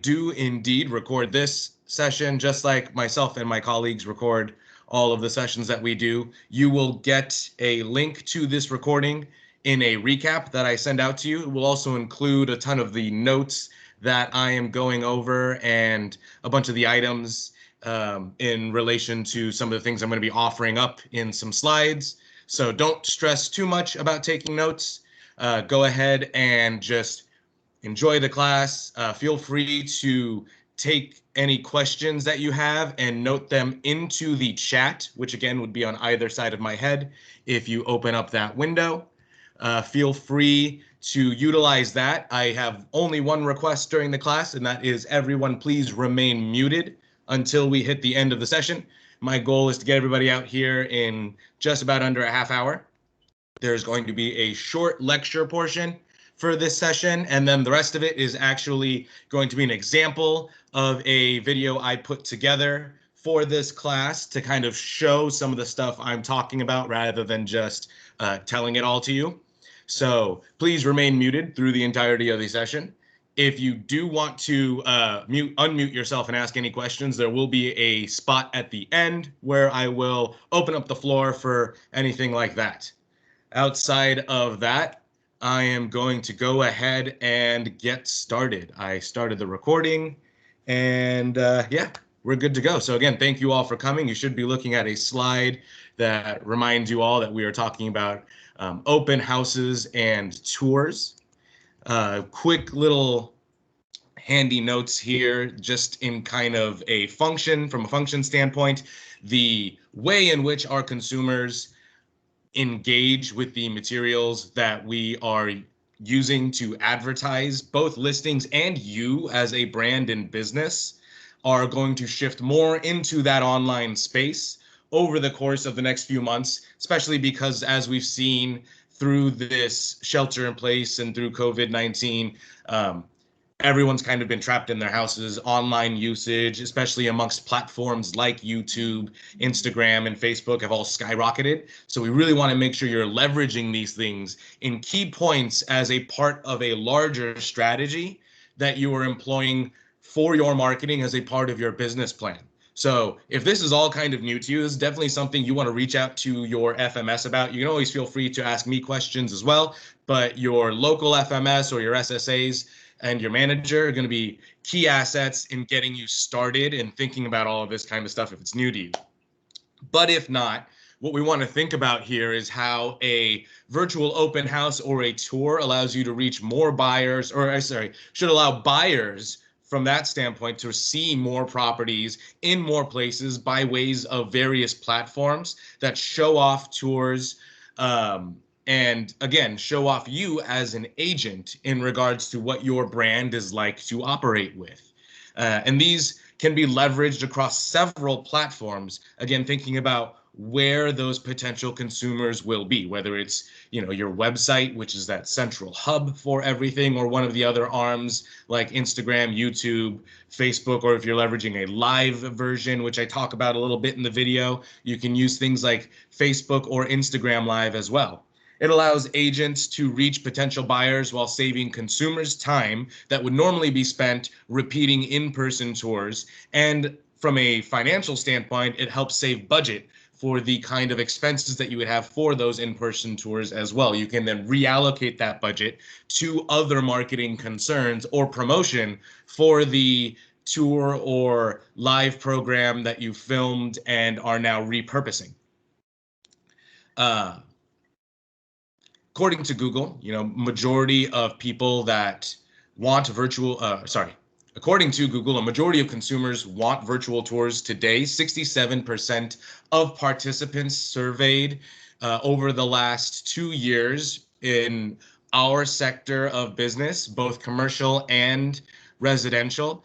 do indeed record this session, just like myself and my colleagues record all of the sessions that we do. You will get a link to this recording in a recap that I send out to you. It will also include a ton of the notes that I am going over and a bunch of the items in relation to some of the things I'm going to be offering up in some slides. So don't stress too much about taking notes. Go ahead and just enjoy the class. Feel free to take any questions that you have and note them into the chat, which again would be on either side of my head if you open up that window. Feel free to utilize that. I have only one request during the class, and that is everyone please remain muted until we hit the end of the session. My goal is to get everybody out here in just about under a half hour. There's going to be a short lecture portion for this session, and then the rest of it is actually going to be an example of a video I put together for this class to kind of show some of the stuff I'm talking about rather than just telling it all to you. So please remain muted through the entirety of the session. If you do want to unmute yourself and ask any questions, there will be a spot at the end where I will open up the floor for anything like that. Outside of that, I am going to go ahead and get started. I started the recording, and yeah, we're good to go. So again, thank you all for coming. You should be looking at a slide that reminds you all that we are talking about open houses and tours. Quick little handy notes here, just in kind of a function, from a function standpoint, the way in which our consumers engage with the materials that we are using to advertise both listings and you as a brand and business are going to shift more into that online space over the course of the next few months, especially because as we've seen through this shelter in place and through COVID-19, everyone's kind of been trapped in their houses. Online usage, especially amongst platforms like YouTube, Instagram, and Facebook, have all skyrocketed. So we really want to make sure you're leveraging these things in key points as a part of a larger strategy that you are employing for your marketing as a part of your business plan. So if this is all kind of new to you, this is definitely something you want to reach out to your FMS about. You can always feel free to ask me questions as well, but your local FMS or your SSAs and your manager are going to be key assets in getting you started and thinking about all of this kind of stuff if it's new to you. But if not, what we want to think about here is how a virtual open house or a tour allows you to reach more buyers, or should allow buyers from that standpoint to see more properties in more places by ways of various platforms that show off tours, and again, show off you as an agent in regards to what your brand is like to operate with. And these can be leveraged across several platforms, again, thinking about where those potential consumers will be, whether it's, your website, which is that central hub for everything, or one of the other arms like Instagram, YouTube, Facebook, or if you're leveraging a live version, which I talk about a little bit in the video, you can use things like Facebook or Instagram Live as well. It allows agents to reach potential buyers while saving consumers time that would normally be spent repeating in-person tours. And from a financial standpoint, it helps save budget for the kind of expenses that you would have for those in-person tours as well. You can then reallocate that budget to other marketing concerns or promotion for the tour or live program that you filmed and are now repurposing. According to Google, majority of people that want according to Google, a majority of consumers want virtual tours today. 67% of participants surveyed over the last 2 years in our sector of business, both commercial and residential,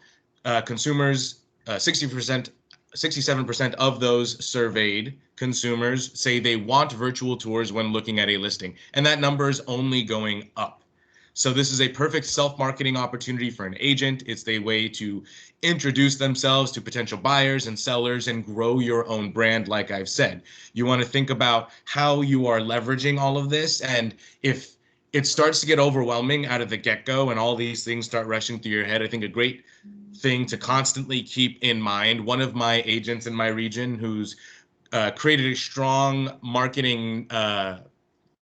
consumers, 67% of those surveyed consumers say they want virtual tours when looking at a listing, and that number is only going up. So this is a perfect self-marketing opportunity for an agent. It's a way to introduce themselves to potential buyers and sellers and grow your own brand, like I've said. You want to think about how you are leveraging all of this, and if it starts to get overwhelming out of the get-go and all these things start rushing through your head, I think a great thing to constantly keep in mind. One of my agents in my region who's created a strong marketing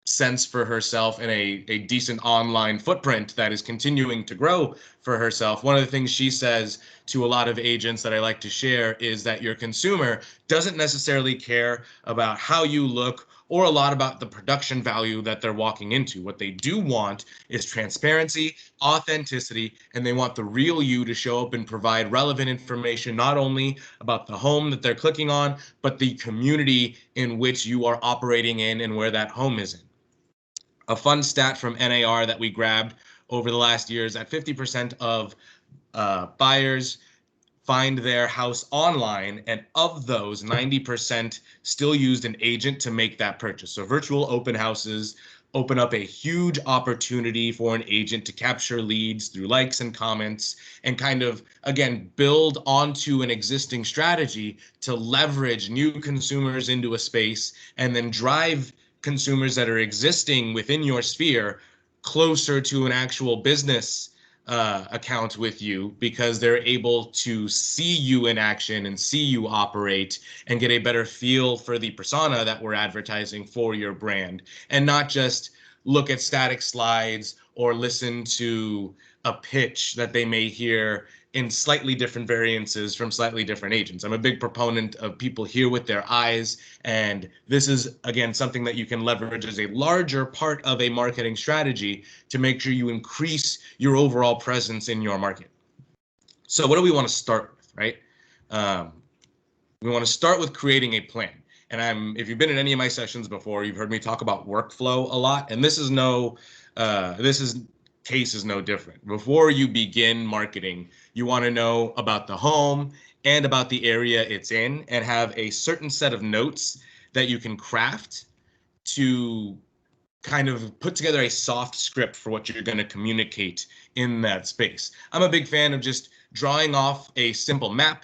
sense for herself and a decent online footprint that is continuing to grow for herself. One of the things she says to a lot of agents that I like to share is that your consumer doesn't necessarily care about how you look or a lot about the production value that they're walking into. What they do want is transparency, authenticity, and they want the real you to show up and provide relevant information, not only about the home that they're clicking on, but the community in which you are operating in and where that home is in. A fun stat from NAR that we grabbed over the last year is that 50% of buyers find their house online, and of those, 90% still used an agent to make that purchase. So virtual open houses open up a huge opportunity for an agent to capture leads through likes and comments and kind of, again, build onto an existing strategy to leverage new consumers into a space and then drive consumers that are existing within your sphere closer to an actual business account with you, because they're able to see you in action and see you operate and get a better feel for the persona that we're advertising for your brand, and not just look at static slides or listen to a pitch that they may hear in slightly different variances from slightly different agents. I'm a big proponent of people hear with their eyes, and this is, again, something that you can leverage as a larger part of a marketing strategy to make sure you increase your overall presence in your market. So what do we want to start with, right? We want to start with creating a plan. And if you've been in any of my sessions before, you've heard me talk about workflow a lot, and this case is no different. Before you begin marketing, you want to know about the home and about the area it's in, and have a certain set of notes that you can craft to kind of put together a soft script for what you're going to communicate in that space. I'm a big fan of just drawing off a simple map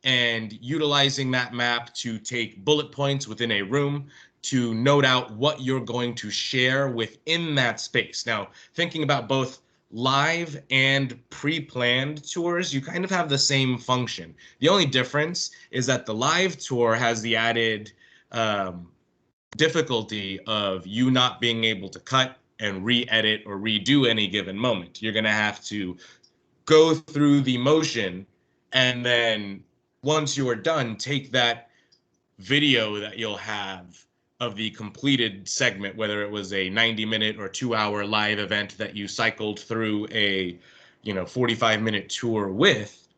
and utilizing that map to take bullet points within a room to note out what you're going to share within that space. Now, thinking about both live and pre-planned tours, you kind of have the same function. The only difference is that the live tour has the added difficulty of you not being able to cut and re-edit or redo any given moment. You're going to have to go through the motion, and then once you are done, take that video that you'll have of the completed segment, whether it was a 90-minute or 2-hour live event that you cycled through a 45-minute tour with.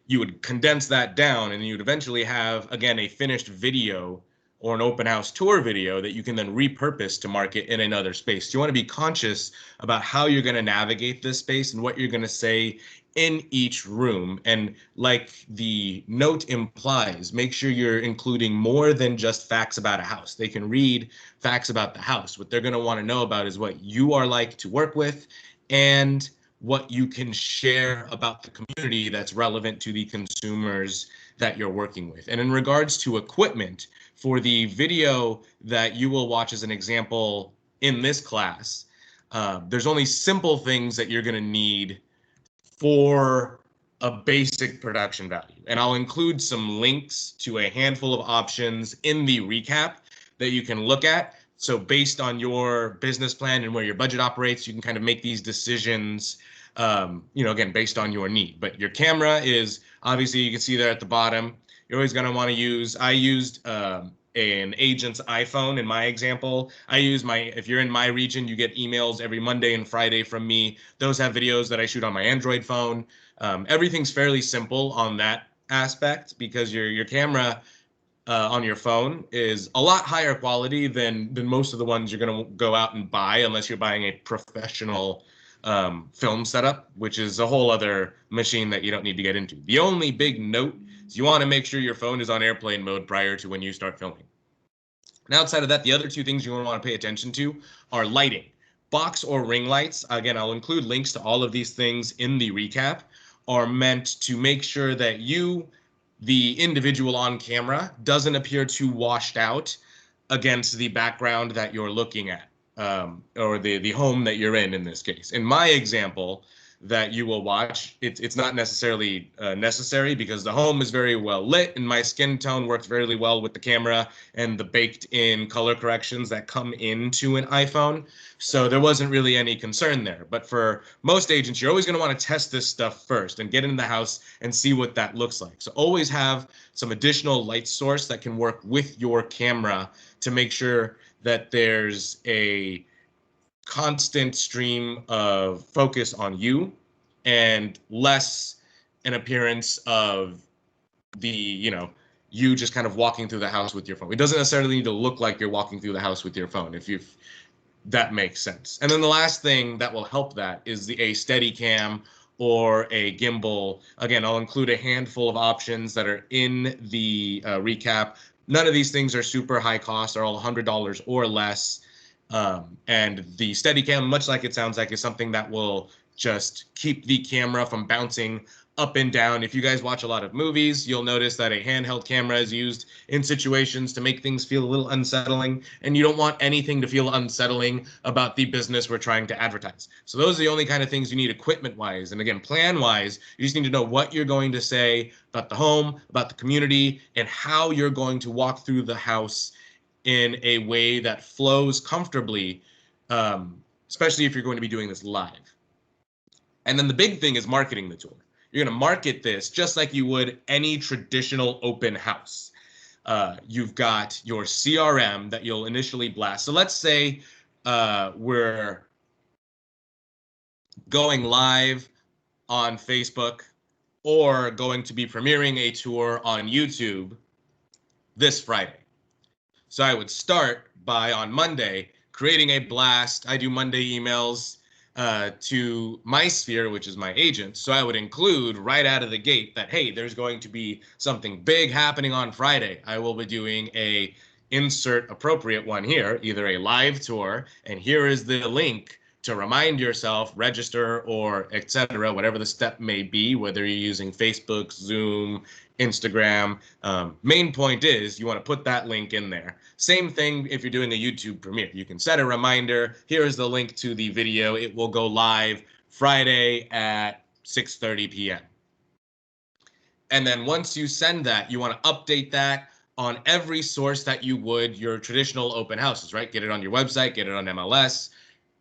You would condense that down, and you'd eventually have, again, a finished video or an open house tour video that you can then repurpose to market in another space. You want to be conscious about how you're going to navigate this space and what you're going to say in each room. And like the note implies, make sure you're including more than just facts about a house. They can read facts about the house. What they're going to want to know about is what you are like to work with and what you can share about the community that's relevant to the consumers that you're working with. And in regards to equipment, for the video that you will watch as an example in this class, there's only simple things that you're going to need for a basic production value. And I'll include some links to a handful of options in the recap that you can look at. So based on your business plan and where your budget operates, you can kind of make these decisions, again, based on your need. But your camera is, obviously, you can see there at the bottom. You're always going to want to use, I used an agent's iPhone in my example. If you're in my region, you get emails every Monday and Friday from me. Those have videos that I shoot on my Android phone. Everything's fairly simple on that aspect because your camera on your phone is a lot higher quality than most of the ones you're going to go out and buy, unless you're buying a professional film setup, which is a whole other machine that you don't need to get into. The only big note is you want to make sure your phone is on airplane mode prior to when you start filming. And outside of that, the other two things you want to pay attention to are lighting. Box or ring lights, again, I'll include links to all of these things in the recap, are meant to make sure that you, the individual on camera, doesn't appear too washed out against the background that you're looking at, or the home that you're in this case. In my example, that you will watch. It's not necessarily necessary because the home is very well lit and my skin tone works very well with the camera and the baked in color corrections that come into an iPhone. So there wasn't really any concern there. But for most agents, you're always going to want to test this stuff first and get in the house and see what that looks like. So always have some additional light source that can work with your camera to make sure that there's a constant stream of focus on you and less an appearance of the, you just kind of walking through the house with your phone. It doesn't necessarily need to look like you're walking through the house with your phone, if that makes sense. And then the last thing that will help that is a steady cam or a gimbal. Again, I'll include a handful of options that are in the recap. None of these things are super high cost. They're all $100 or less. And the Steadicam, much like it sounds like, is something that will just keep the camera from bouncing up and down. If you guys watch a lot of movies, you'll notice that a handheld camera is used in situations to make things feel a little unsettling, and you don't want anything to feel unsettling about the business we're trying to advertise. So those are the only kind of things you need equipment-wise. And again, plan-wise, you just need to know what you're going to say about the home, about the community, and how you're going to walk through the house in a way that flows comfortably, especially if you're going to be doing this live. And then the big thing is marketing the tour. You're going to market this just like you would any traditional open house. You've got your CRM that you'll initially blast. So let's say we're going live on Facebook or going to be premiering a tour on YouTube this Friday. So I would start by, on Monday, creating a blast. I do Monday emails to my sphere, which is my agent. So I would include right out of the gate that, hey, there's going to be something big happening on Friday. I will be doing a insert appropriate one here, either a live tour, and here is the link to remind yourself, register, or etc., whatever the step may be, whether you're using Facebook, Zoom, Instagram. Main point is you want to put that link in there. Same thing if you're doing a YouTube premiere. You can set a reminder. Here is the link to the video. It will go live Friday at 6:30 p.m. And then once you send that, you want to update that on every source that you would your traditional open houses, right? Get it on your website, get it on MLS,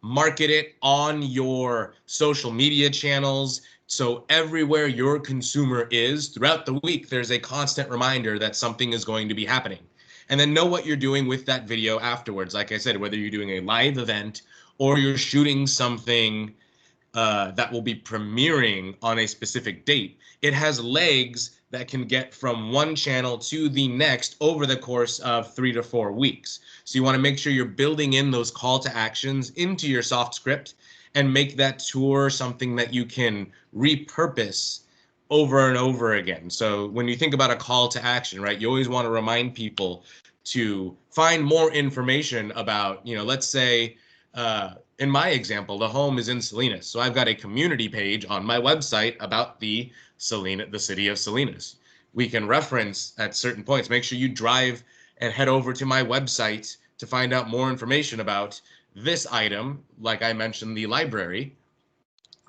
market it on your social media channels. So everywhere your consumer is throughout the week, there's a constant reminder that something is going to be happening. And then know what you're doing with that video afterwards. Like I said, whether you're doing a live event or you're shooting something that will be premiering on a specific date, it has legs that can get from one channel to the next over the course of 3 to 4 weeks. So you want to make sure you're building in those call to actions into your soft script and make that tour something that you can repurpose over and over again. So when you think about a call to action, right, you always want to remind people to find more information about, let's say, in my example, the home is in Salinas. So I've got a community page on my website about the city of Salinas. We can reference at certain points. Make sure you drive and head over to my website to find out more information about this item, like I mentioned, the library,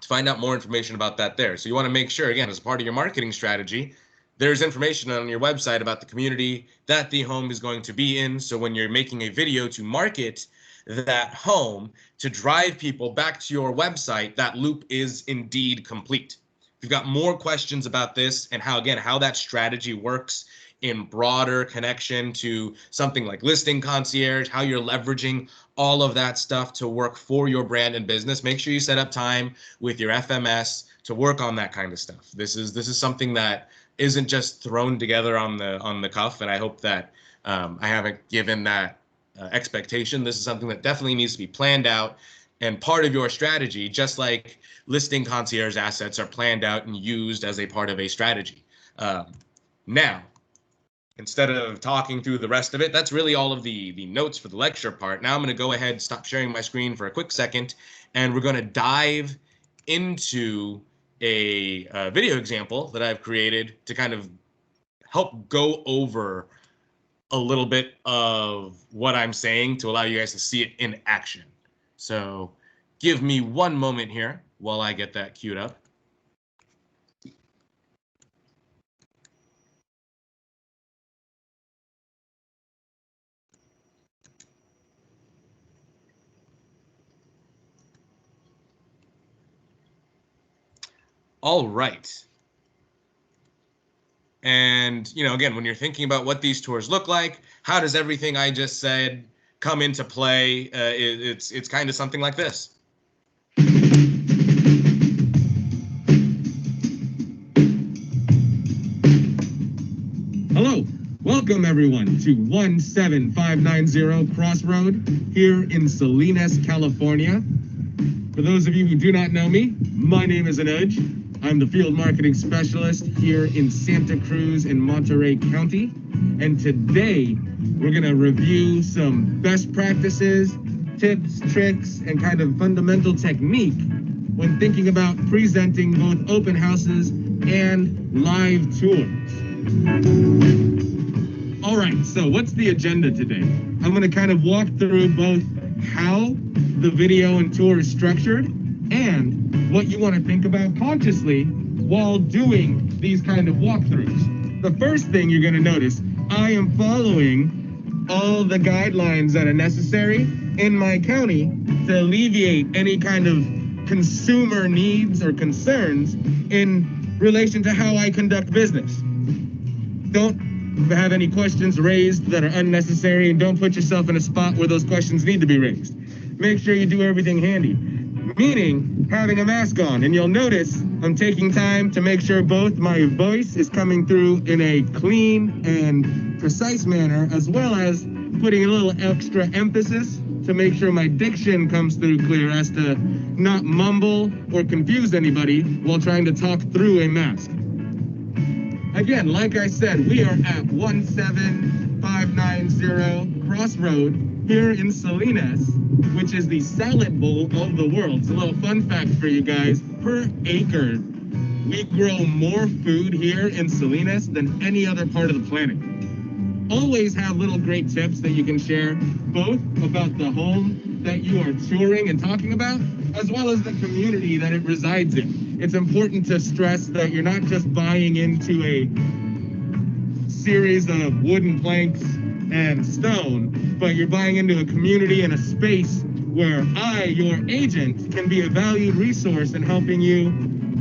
to find out more information about that there. So you want to make sure, again, as part of your marketing strategy, there's information on your website about the community that the home is going to be in. So when you're making a video to market that home, to drive people back to your website, that loop is indeed complete. If you've got more questions about this and how that strategy works in broader connection to something like listing concierge, how you're leveraging all of that stuff to work for your brand and business, make sure you set up time with your FMS to work on that kind of stuff. This is something that isn't just thrown together on the cuff, and I hope that I haven't given that expectation. This is something that definitely needs to be planned out and part of your strategy, just like listing concierge assets are planned out and used as a part of a strategy. Now, instead of talking through the rest of it, that's really all of the notes for the lecture part. Now I'm going to go ahead, stop sharing my screen for a quick second, and we're going to dive into a video example that I've created to kind of help go over a little bit of what I'm saying to allow you guys to see it in action. So give me one moment here while I get that queued up. All right. And, again, when you're thinking about what these tours look like, how does everything I just said come into play? It's kind of something like this. Hello, welcome everyone to 17590 Crossroad here in Salinas, California. For those of you who do not know me, my name is Anuj. I'm the field marketing specialist here in Santa Cruz in Monterey County. And today we're going to review some best practices, tips, tricks, and kind of fundamental technique when thinking about presenting both open houses and live tours. All right, so what's the agenda today? I'm going to kind of walk through both how the video and tour is structured and what you want to think about consciously while doing these kind of walkthroughs. The first thing you're going to notice, I am following all the guidelines that are necessary in my county to alleviate any kind of consumer needs or concerns in relation to how I conduct business. Don't have any questions raised that are unnecessary, and don't put yourself in a spot where those questions need to be raised. Make sure you do everything handy, meaning having a mask on. And you'll notice I'm taking time to make sure both my voice is coming through in a clean and precise manner, as well as putting a little extra emphasis to make sure my diction comes through clear, as to not mumble or confuse anybody while trying to talk through a mask. Again, like I said, we are at 17590 Crossroad here in Salinas, which is the salad bowl of the world. It's a little fun fact for you guys. Per acre, we grow more food here in Salinas than any other part of the planet. Always have little great tips that you can share, both about the home that you are touring and talking about, as well as the community that it resides in. It's important to stress that you're not just buying into a series of wooden planks and stone, but you're buying into a community and a space where I, your agent, can be a valued resource in helping you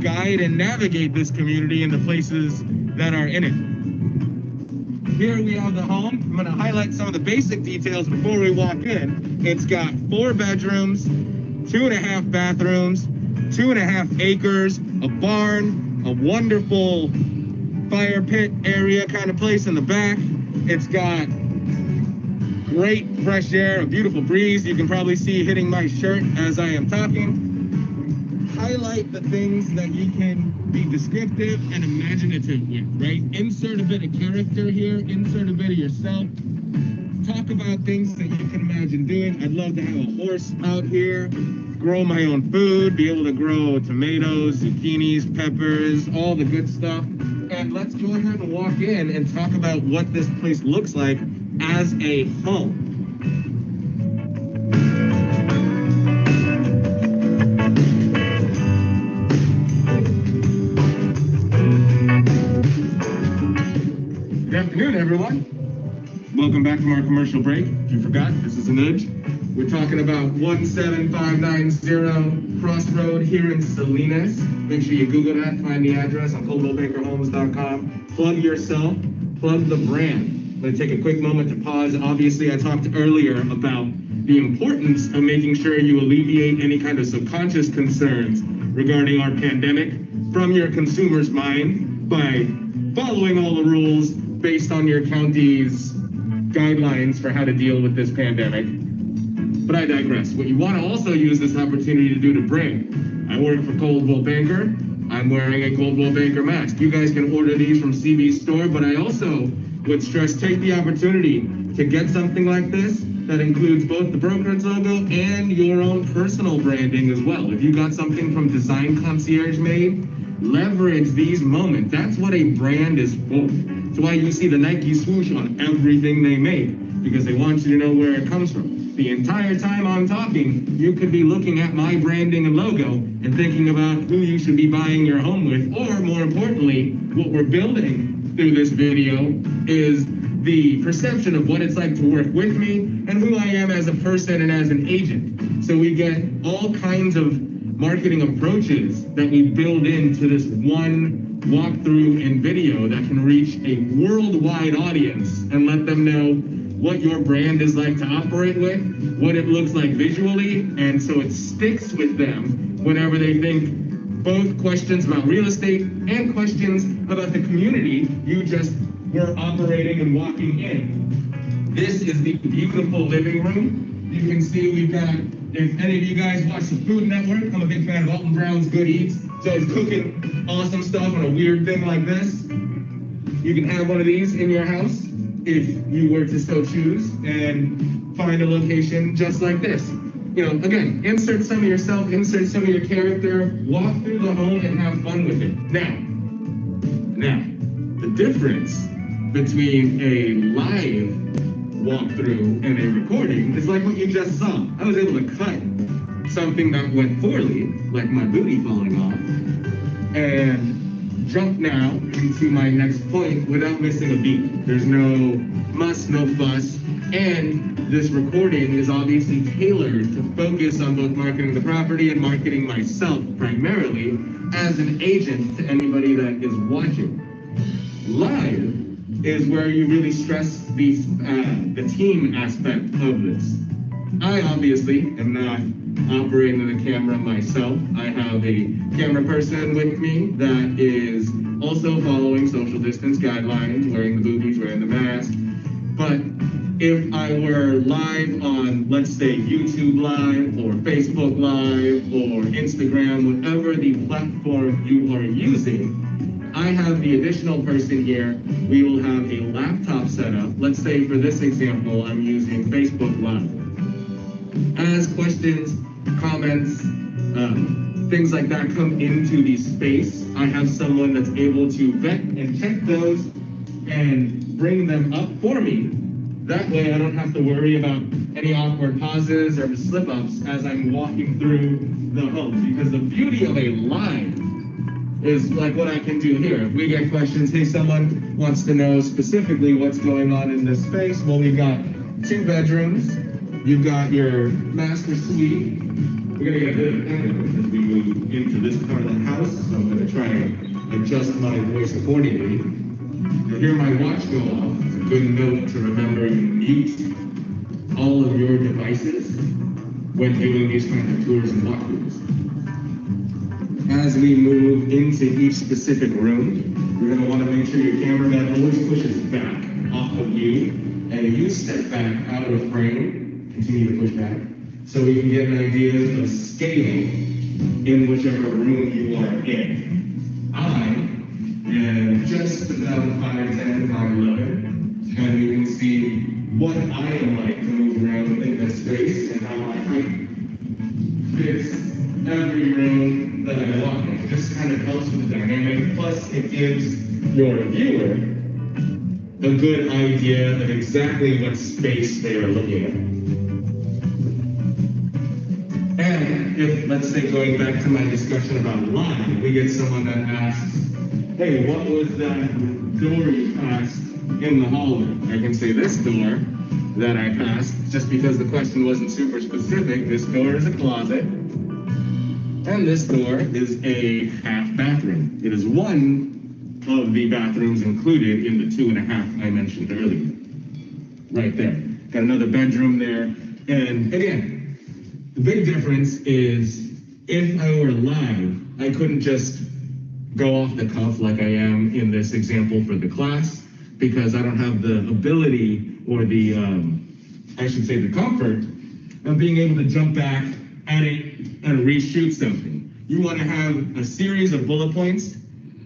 guide and navigate this community and the places that are in it. Here we have the home. I'm going to highlight some of the basic details before we walk in. It's got 4 bedrooms, 2.5 bathrooms, 2.5 acres, a barn, a wonderful fire pit area kind of place in the back. It's got great fresh air, a beautiful breeze. You can probably see hitting my shirt as I am talking. Highlight the things that you can be descriptive and imaginative with, right? Insert a bit of character here, insert a bit of yourself. Talk about things that you can imagine doing. I'd love to have a horse out here, grow my own food, be able to grow tomatoes, zucchinis, peppers, all the good stuff. And let's go ahead and walk in and talk about what this place looks like as a home. Good afternoon, everyone. Welcome back from our commercial break. If you forgot, this is Anuj. We're talking about 17590 Crossroad here in Salinas. Make sure you Google that, find the address on coldwellbankerhomes.com. Plug yourself, plug the brand. I'm going to take a quick moment to pause. Obviously, I talked earlier about the importance of making sure you alleviate any kind of subconscious concerns regarding our pandemic from your consumer's mind by following all the rules based on your county's guidelines for how to deal with this pandemic. But I digress. What you want to also use this opportunity to do to brand. I work for Coldwell Banker. I'm wearing a Coldwell Banker mask. You guys can order these from CB's store, but I also would stress, take the opportunity to get something like this that includes both the brokerage logo and your own personal branding as well. If you got something from Design Concierge made, leverage these moments. That's what a brand is for. That's why you see the Nike swoosh on everything they make, because they want you to know where it comes from. The entire time I'm talking, you could be looking at my branding and logo and thinking about who you should be buying your home with, or more importantly, what we're building through this video is the perception of what it's like to work with me and who I am as a person and as an agent. So we get all kinds of marketing approaches that we build into this one walkthrough and video that can reach a worldwide audience and let them know what your brand is like to operate with, what it looks like visually, and so it sticks with them whenever they think both questions about real estate and questions about the community you just were operating and walking in. This is the beautiful living room. You can see we've got, if any of you guys watch the Food Network, I'm a big fan of Alton Brown's Good Eats. So it's cooking awesome stuff on a weird thing like this. You can have one of these in your house if you were to so choose and find a location just like this. You know, again, insert some of yourself, insert some of your character, walk through the home and have fun with it. Now, the difference between a live walkthrough and a recording is like what you just saw. I was able to cut something that went poorly, like my booty falling off, and jump now into my next point without missing a beat. There's no muss, no fuss, and this recording is obviously tailored to focus on both marketing the property and marketing myself primarily as an agent to anybody that is watching. Live is where you really stress the team aspect of this. I obviously am not operating the camera myself. I have a camera person with me that is also following social distance guidelines, wearing the boobies, wearing the mask. But if I were live on, let's say, YouTube Live or Facebook Live or Instagram, whatever the platform you are using, I have the additional person here. We will have a laptop set up. Let's say for this example, I'm using Facebook Live. As questions, comments, things like that come into the space, I have someone that's able to vet and check those and bring them up for me. That way I don't have to worry about any awkward pauses or slip-ups as I'm walking through the home. Because the beauty of a live is like what I can do here. If we get questions, hey, someone wants to know specifically what's going on in this space. Well, we've got 2 bedrooms. You've got your master suite. We're gonna get a bit of echo as we move into this part of the house. So I'm gonna try and adjust my voice accordingly. You'll hear my watch go off. It's a good note to remember you mute all of your devices when doing these kind of tours and walkthroughs. As we move into each specific room, you're gonna wanna make sure your camera bed always pushes back off of you, and you step back out of the frame, continue to push back, so we can get an idea of scale in whichever room you are in. I am just about 5'10", 5'11", and you can see what I am like to move around in this space and how my height fits every room that I walk in. It just kind of helps with the dynamic, plus it gives your viewer a good idea of exactly what space they are looking at. And if, let's say, going back to my discussion about live, we get someone that asks, hey, what was that door you passed in the hallway? I can say this door that I passed, just because the question wasn't super specific. This door is a closet, and this door is a half bathroom. It is one of the bathrooms included in the 2.5 I mentioned earlier. Right there. Got another bedroom there. And again, the big difference is if I were live, I couldn't just go off the cuff like I am in this example for the class, because I don't have the ability or the, I should say the comfort of being able to jump back at it and reshoot something. You want to have a series of bullet points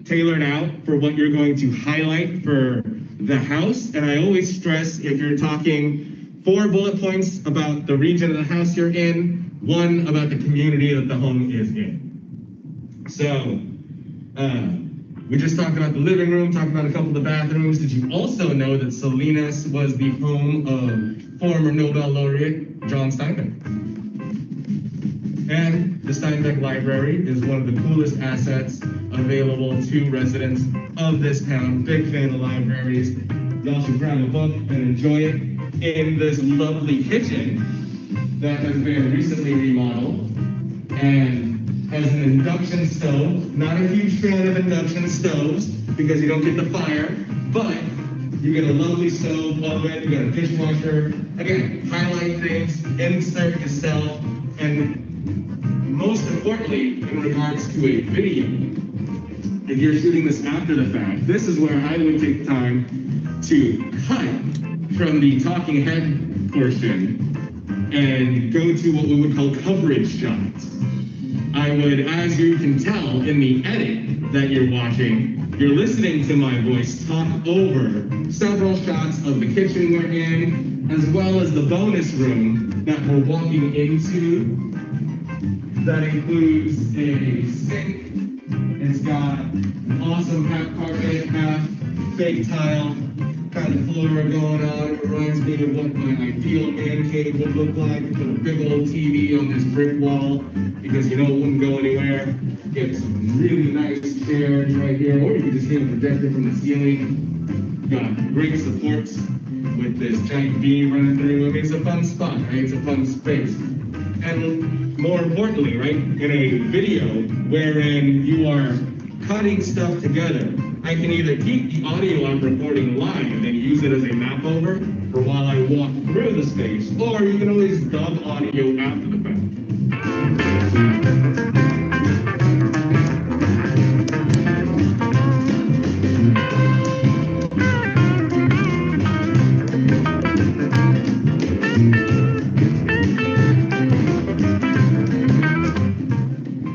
tailored out for what you're going to highlight for the house. And I always stress, if you're talking 4 bullet points about the region of the house you're in, 1 about the community that the home is in. So, we just talked about the living room, talked about a couple of the bathrooms. Did you also know that Salinas was the home of former Nobel laureate John Steinbeck. And the Steinbeck Library is one of the coolest assets available to residents of this town. Big fan of libraries. Y'all should grab a book and enjoy it in this lovely kitchen that has been recently remodeled and has an induction stove. Not a huge fan of induction stoves because you don't get the fire, but you get a lovely stove oven, you got a dishwasher. Again, highlight things, insert yourself, and most importantly, in regards to a video, if you're shooting this after the fact, this is where I would take time to cut from the talking head portion and go to what we would call coverage shots. I would, as you can tell in the edit that you're watching, you're listening to my voice talk over several shots of the kitchen we're in, as well as the bonus room that we're walking into. That includes a sink. It's got an awesome half carpet, half fake tile kind of floor going on. It reminds me of what my ideal man cave would look like. Put a big old TV on this brick wall because you know it wouldn't go anywhere. Get some really nice chairs right here, or you can just hang a projector from the ceiling. Got great supports with this giant beam running through. I mean, it's a fun spot, right? It's a fun space. And more importantly, right, in a video wherein you are cutting stuff together, I can either keep the audio I'm recording live and use it as a map over for while I walk through the space, or you can always dub audio after the fact.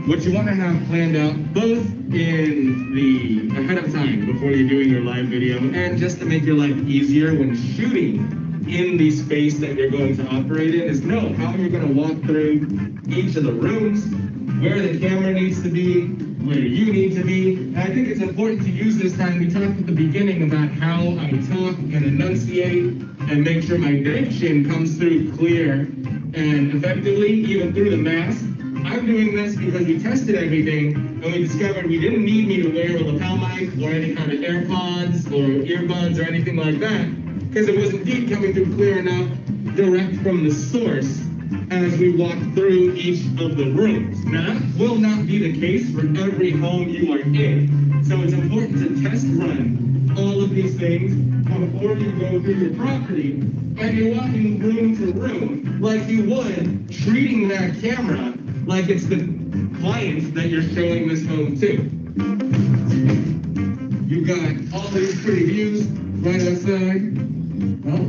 What you want to have planned out both in the ahead of time before you're doing your live video and just to make your life easier when shooting in the space that you're going to operate in is know how you're going to walk through each of the rooms, where the camera needs to be, where you need to be. And I think it's important to use this time. We talked at the beginning about how I talk and enunciate and make sure my diction comes through clear and effectively, even through the mask. I'm doing this because we tested everything and we discovered we didn't need me to wear a lapel mic or any kind of AirPods or earbuds or anything like that because it was indeed coming through clear enough direct from the source as we walk through each of the rooms. Now that will not be the case for every home you are in. So it's important to test run all of these things before you go through your property and you're walking room to room like you would treating that camera like it's the client that you're showing this home to. You've got all these pretty views right outside. Oh.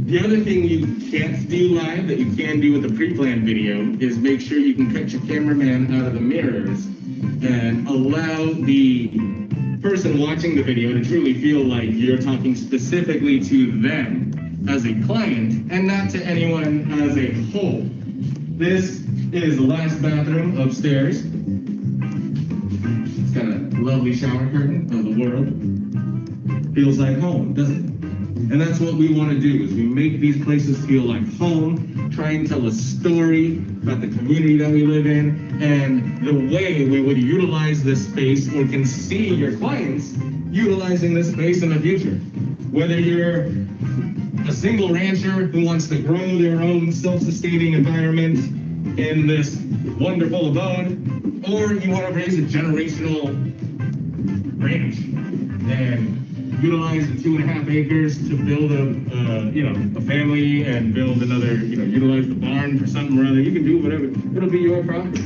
The other thing you can't do live that you can do with a pre-planned video is make sure you can cut your cameraman out of the mirrors and allow the person watching the video to truly feel like you're talking specifically to them as a client and not to anyone as a whole. This is the last bathroom upstairs. It's got a lovely shower curtain of the world. Feels like home, doesn't it? And that's what we want to do, is we make these places feel like home, try and tell a story about the community that we live in, and the way we would utilize this space or can see your clients utilizing this space in the future. Whether you're a single rancher who wants to grow their own self-sustaining environment in this wonderful abode, or you want to raise a generational ranch and utilize the 2.5 acres to build a family and build another, utilize the barn for something or other. You can do whatever. It'll be your property.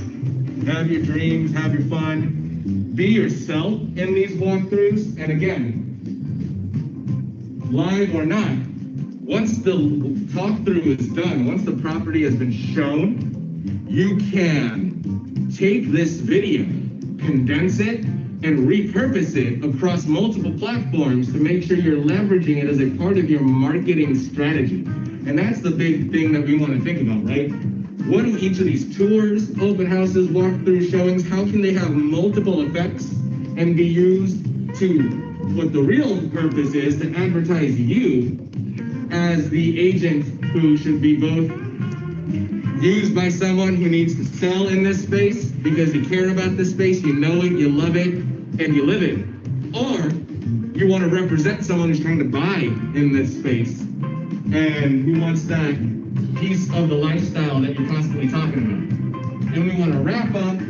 Have your dreams, have your fun. Be yourself in these walkthroughs. And again, live or not, once the talkthrough is done, once the property has been shown, you can take this video, condense it, and repurpose it across multiple platforms to make sure you're leveraging it as a part of your marketing strategy. And that's the big thing that we want to think about, right? What do each of these tours, open houses, walkthrough showings, how can they have multiple effects and be used to what the real purpose is, to advertise you as the agent who should be both used by someone who needs to sell in this space because you care about this space, you know it, you love it, and you live it. Or you want to represent someone who's trying to buy in this space and who wants that piece of the lifestyle that you're constantly talking about. And we want to wrap up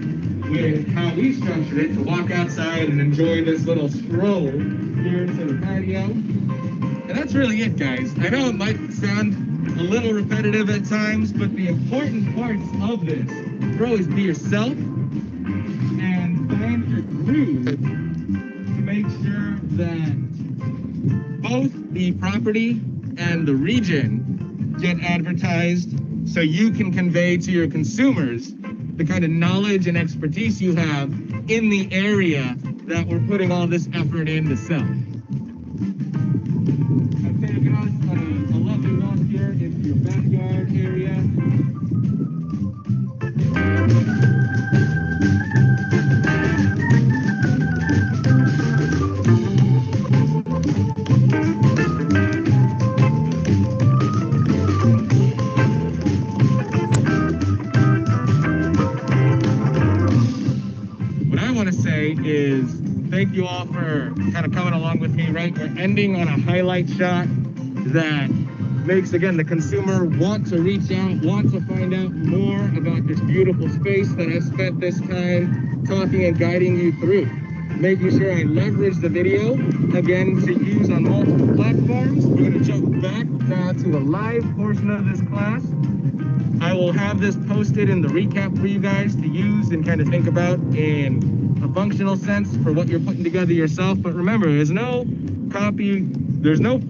with how we structured it to walk outside and enjoy this little stroll here into the patio. And that's really it, guys. I know it might sound a little repetitive at times, but the important parts of this are always be yourself and find your groove to make sure that both the property and the region get advertised so you can convey to your consumers the kind of knowledge and expertise you have in the area that we're putting all this effort in to sell. I've taken us on a lovely walk here into your backyard area. What I want to say is thank you all for kind of coming along with me, right? We're ending on a highlight shot that makes, again, the consumer want to reach out, want to find out more about this beautiful space that I've spent this time talking and guiding you through. Making sure I leverage the video, again, to use on multiple platforms. We're going to jump back now to a live portion of this class. I will have this posted in the recap for you guys to use and kind of think about in a functional sense for what you're putting together yourself. But remember, there's no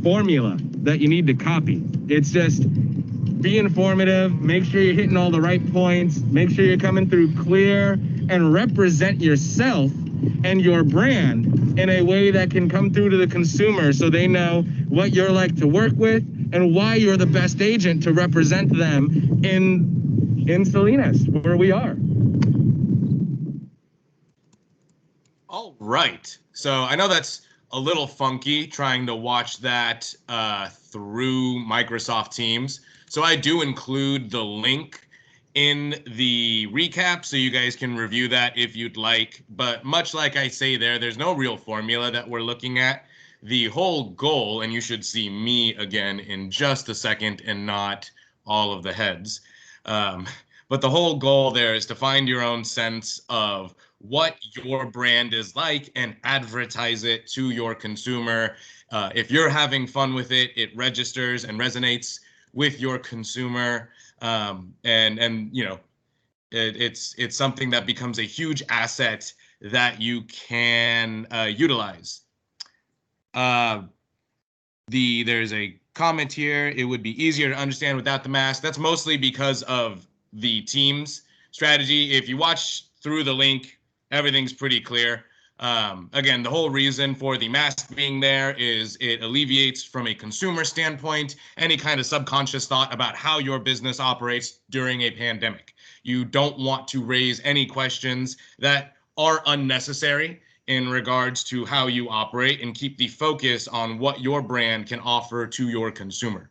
formula that you need to copy. It's just be informative, make sure you're hitting all the right points, make sure you're coming through clear, and represent yourself and your brand in a way that can come through to the consumer so they know what you're like to work with and why you're the best agent to represent them in Salinas, where we are. All right. So I know that's a little funky trying to watch that through Microsoft Teams. So I do include the link in the recap so you guys can review that if you'd like. But much like I say there's no real formula that we're looking at. The whole goal, and you should see me again in just a second and not all of the heads. But the whole goal there is to find your own sense of what your brand is like and advertise it to your consumer. If you're having fun with it, it registers and resonates with your consumer. And you know, it's something that becomes a huge asset that you can utilize. There's a comment here. It would be easier to understand without the mask. That's mostly because of the Teams strategy. If you watch through the link, everything's pretty clear. Again, the whole reason for the mask being there is it alleviates from a consumer standpoint any kind of subconscious thought about how your business operates during a pandemic. You don't want to raise any questions that are unnecessary in regards to how you operate and keep the focus on what your brand can offer to your consumer.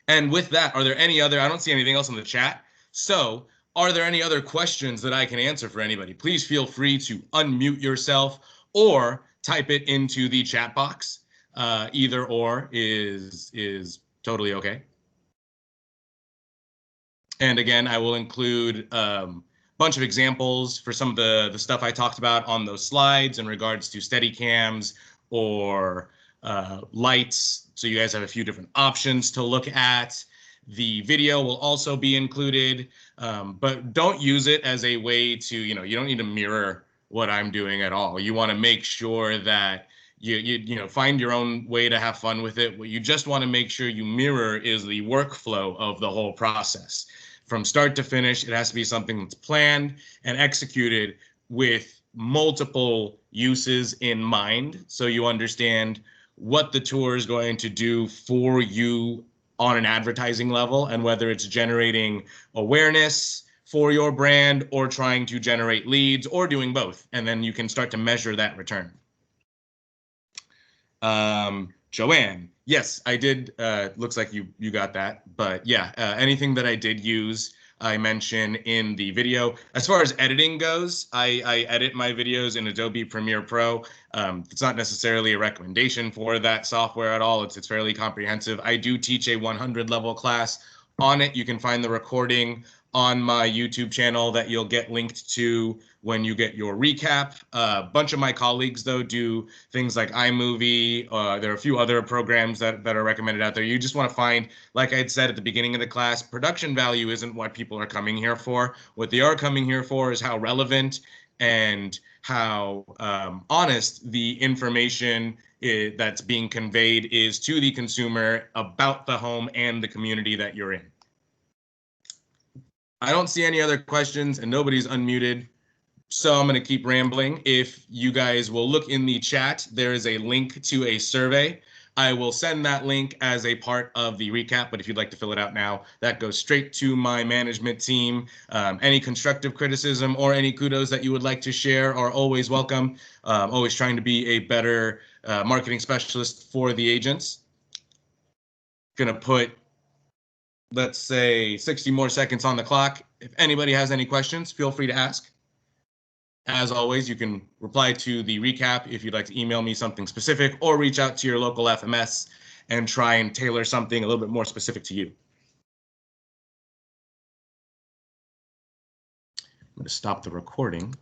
And with that, are there any other, I don't see anything else in the chat. So are there any other questions that I can answer for anybody? Please feel free to unmute yourself or type it into the chat box. Either or is totally okay. And again, I will include bunch of examples for some of the stuff I talked about on those slides in regards to steady cams or lights. So you guys have a few different options to look at. The video will also be included, but don't use it as a way to, you don't need to mirror what I'm doing at all. You want to make sure that you find your own way to have fun with it. What you just want to make sure you mirror is the workflow of the whole process. From start to finish, it has to be something that's planned and executed with multiple uses in mind. So you understand what the tour is going to do for you on an advertising level, and whether it's generating awareness for your brand or trying to generate leads or doing both. And then you can start to measure that return. Joanne, yes, I did. Looks like you got that. But yeah, anything that I did use, I mention in the video. As far as editing goes, I edit my videos in Adobe Premiere Pro. It's not necessarily a recommendation for that software at all. It's fairly comprehensive. I do teach a 100 level class on it. You can find the recording on my YouTube channel that you'll get linked to when you get your recap. A bunch of my colleagues, though, do things like iMovie. There are a few other programs that are recommended out there. You just want to find, like I had said at the beginning of the class, production value isn't what people are coming here for. What they are coming here for is how relevant and how honest the information that's being conveyed is to the consumer about the home and the community that you're in. I don't see any other questions and nobody's unmuted, so I'm going to keep rambling. If you guys will look in the chat, there is a link to a survey. I will send that link as a part of the recap, but if you'd like to fill it out now, that goes straight to my management team. Any constructive criticism or any kudos that you would like to share are always welcome. Always trying to be a better marketing specialist for the agents. Gonna put, let's say, 60 more seconds on the clock. If anybody has any questions, feel free to ask. As always, you can reply to the recap if you'd like to email me something specific or reach out to your local FMS and try and tailor something a little bit more specific to you. I'm going to stop the recording.